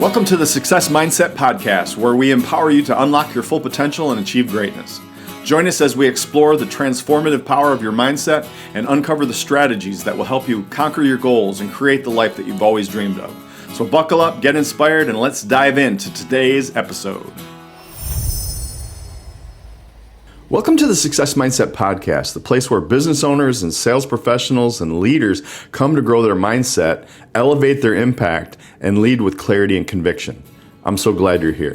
Welcome to the Success Mindset Podcast, where we empower you to unlock your full potential and achieve greatness. Join us as we explore the transformative power of your mindset and uncover the strategies that will help you conquer your goals and create the life that you've always dreamed of. So buckle up, get inspired, and let's dive into today's episode. Welcome to the Success Mindset Podcast, the place where business owners and sales professionals and leaders come to grow their mindset, elevate their impact, and lead with clarity and conviction. I'm so glad you're here.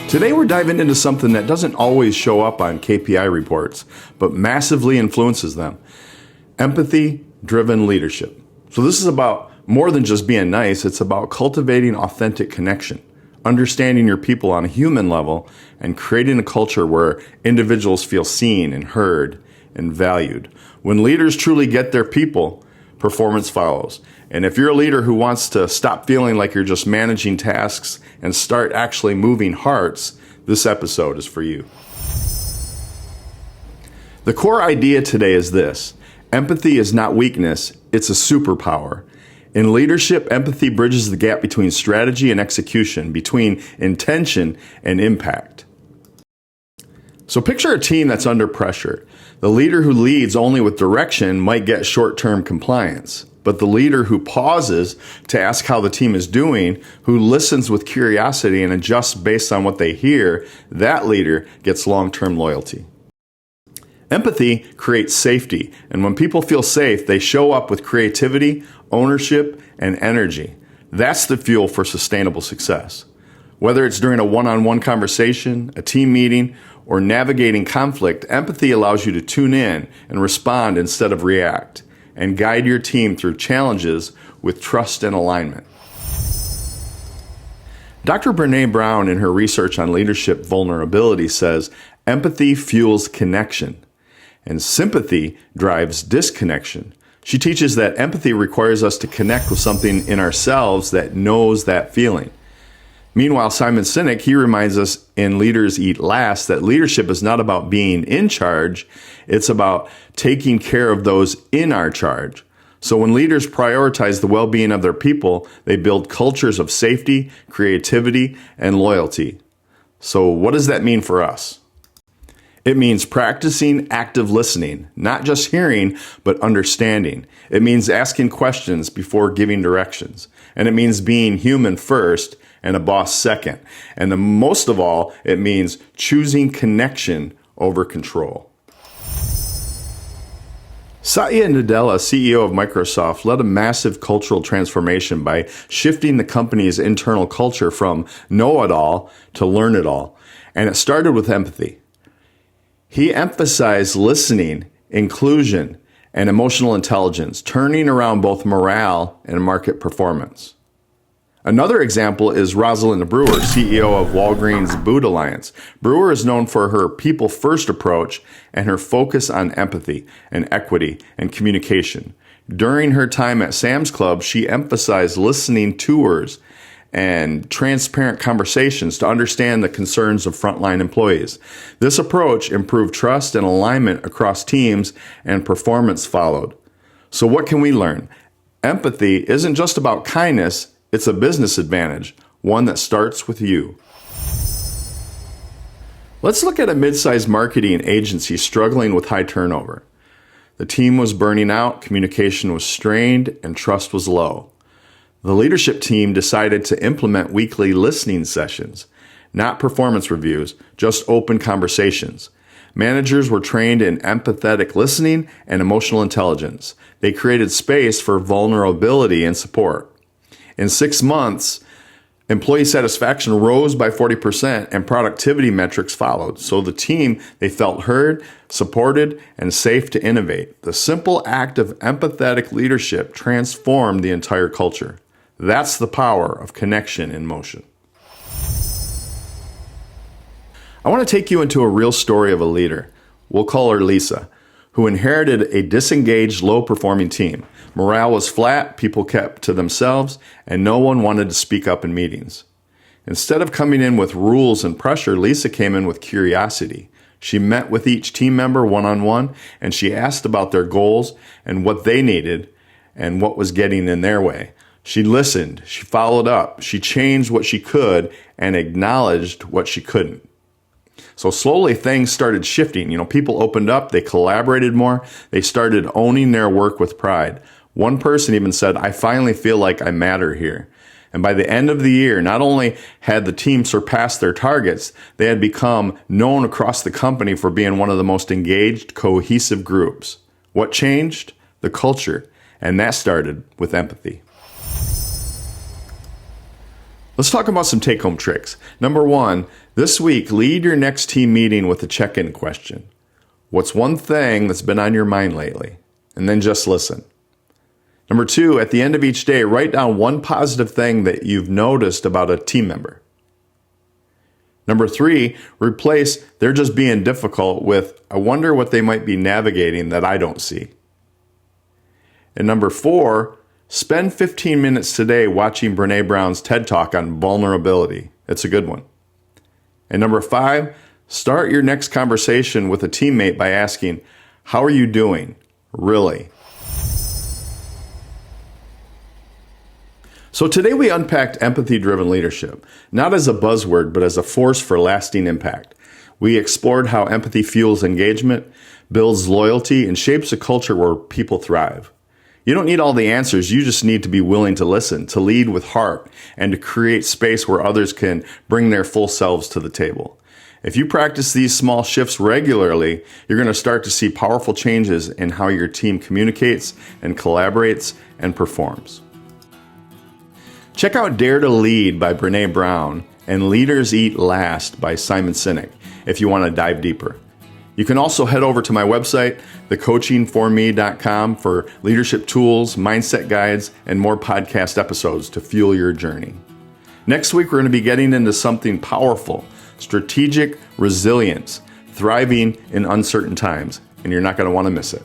Today we're diving into something that doesn't always show up on KPI reports, but massively influences them. Empathy-driven leadership. So this is about more than just being nice, it's about cultivating authentic connection, understanding your people on a human level, and creating a culture where individuals feel seen and heard and valued. When leaders truly get their people, performance follows. And if you're a leader who wants to stop feeling like you're just managing tasks and start actually moving hearts, this episode is for you. The core idea today is this: empathy is not weakness, it's a superpower. In leadership, empathy bridges the gap between strategy and execution, between intention and impact. So picture a team that's under pressure. The leader who leads only with direction might get short-term compliance, but the leader who pauses to ask how the team is doing, who listens with curiosity and adjusts based on what they hear, that leader gets long-term loyalty. Empathy creates safety, and when people feel safe, they show up with creativity, ownership, and energy. That's the fuel for sustainable success. Whether it's during a one-on-one conversation, a team meeting, or navigating conflict, empathy allows you to tune in and respond instead of react, and guide your team through challenges with trust and alignment. Dr. Brené Brown, in her research on leadership vulnerability, says, empathy fuels connection, and sympathy drives disconnection. She teaches that empathy requires us to connect with something in ourselves that knows that feeling. Meanwhile, Simon Sinek, he reminds us in Leaders Eat Last that leadership is not about being in charge, it's about taking care of those in our charge. So when leaders prioritize the well-being of their people, they build cultures of safety, creativity, and loyalty. So what does that mean for us? It means practicing active listening, not just hearing, but understanding. It means asking questions before giving directions. And it means being human first and a boss second. And most of all, it means choosing connection over control. Satya Nadella, CEO of Microsoft, led a massive cultural transformation by shifting the company's internal culture from know-it-all to learn-it-all. And it started with empathy. He emphasized listening, inclusion, and emotional intelligence, turning around both morale and market performance. Another example is Rosalind Brewer, CEO of Walgreens Boots Alliance. Brewer is known for her people-first approach and her focus on empathy and equity and communication. During her time at Sam's Club, she emphasized listening tours and transparent conversations to understand the concerns of frontline employees. This approach improved trust and alignment across teams, and performance followed. So what can we learn? Empathy isn't just about kindness, it's a business advantage, one that starts with you. Let's look at a mid-sized marketing agency struggling with high turnover. The team was burning out, communication was strained, and trust was low. The leadership team decided to implement weekly listening sessions, not performance reviews, just open conversations. Managers were trained in empathetic listening and emotional intelligence. They created space for vulnerability and support. In 6 months, employee satisfaction rose by 40% and productivity metrics followed. So the team, they felt heard, supported, and safe to innovate. The simple act of empathetic leadership transformed the entire culture. That's the power of connection in motion. I want to take you into a real story of a leader. We'll call her Lisa, who inherited a disengaged, low-performing team. Morale was flat, people kept to themselves, and no one wanted to speak up in meetings. Instead of coming in with rules and pressure, Lisa came in with curiosity, She met with each team member one-on-one, and she asked about their goals and what they needed and what was getting in their way. She listened, she followed up, she changed what she could and acknowledged what she couldn't. So slowly things started shifting. People opened up, they collaborated more, they started owning their work with pride. One person even said, "I finally feel like I matter here." And by the end of the year, not only had the team surpassed their targets, they had become known across the company for being one of the most engaged, cohesive groups. What changed? The culture. And that started with empathy. Let's talk about some take-home tricks. Number 1, this week, lead your next team meeting with a check-in question. What's one thing that's been on your mind lately? And then just listen. Number 2, at the end of each day, write down one positive thing that you've noticed about a team member. Number 3, replace "they're just being difficult" with "I wonder what they might be navigating that I don't see." And number 4, spend 15 minutes today watching Brené Brown's TED Talk on vulnerability. It's a good one. And number 5, start your next conversation with a teammate by asking, "How are you doing? Really?" So today we unpacked empathy-driven leadership, not as a buzzword, but as a force for lasting impact. We explored how empathy fuels engagement, builds loyalty, and shapes a culture where people thrive. You don't need all the answers, you just need to be willing to listen, to lead with heart, and to create space where others can bring their full selves to the table. If you practice these small shifts regularly, you're going to start to see powerful changes in how your team communicates and collaborates and performs. Check out Dare to Lead by Brené Brown and Leaders Eat Last by Simon Sinek if you want to dive deeper. You can also head over to my website, thecoachingforme.com, for leadership tools, mindset guides, and more podcast episodes to fuel your journey. Next week, we're going to be getting into something powerful: strategic resilience, thriving in uncertain times, and you're not going to want to miss it.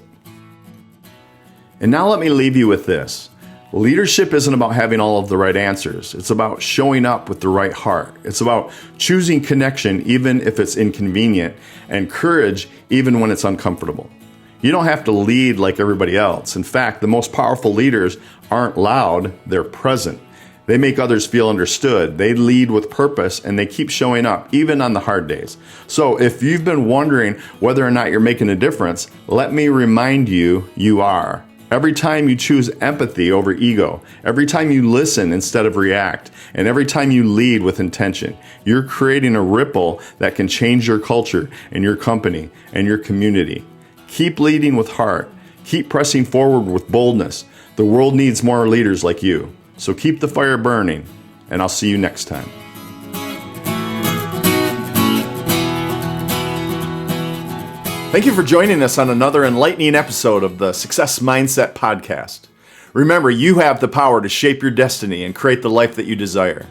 And now let me leave you with this. Leadership isn't about having all of the right answers. It's about showing up with the right heart. It's about choosing connection even if it's inconvenient, and courage even when it's uncomfortable. You don't have to lead like everybody else. In fact, the most powerful leaders aren't loud, they're present. They make others feel understood. They lead with purpose, and they keep showing up even on the hard days. So if you've been wondering whether or not you're making a difference, let me remind you, you are. Every time you choose empathy over ego, every time you listen instead of react, and every time you lead with intention, you're creating a ripple that can change your culture and your company and your community. Keep leading with heart. Keep pressing forward with boldness. The world needs more leaders like you. So keep the fire burning, and I'll see you next time. Thank you for joining us on another enlightening episode of the Success Mindset Podcast. Remember, you have the power to shape your destiny and create the life that you desire.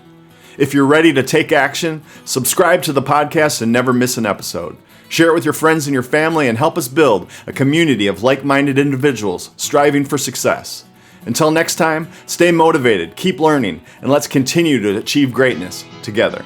If you're ready to take action, subscribe to the podcast and never miss an episode. Share it with your friends and your family and help us build a community of like-minded individuals striving for success. Until next time, stay motivated, keep learning, and let's continue to achieve greatness together.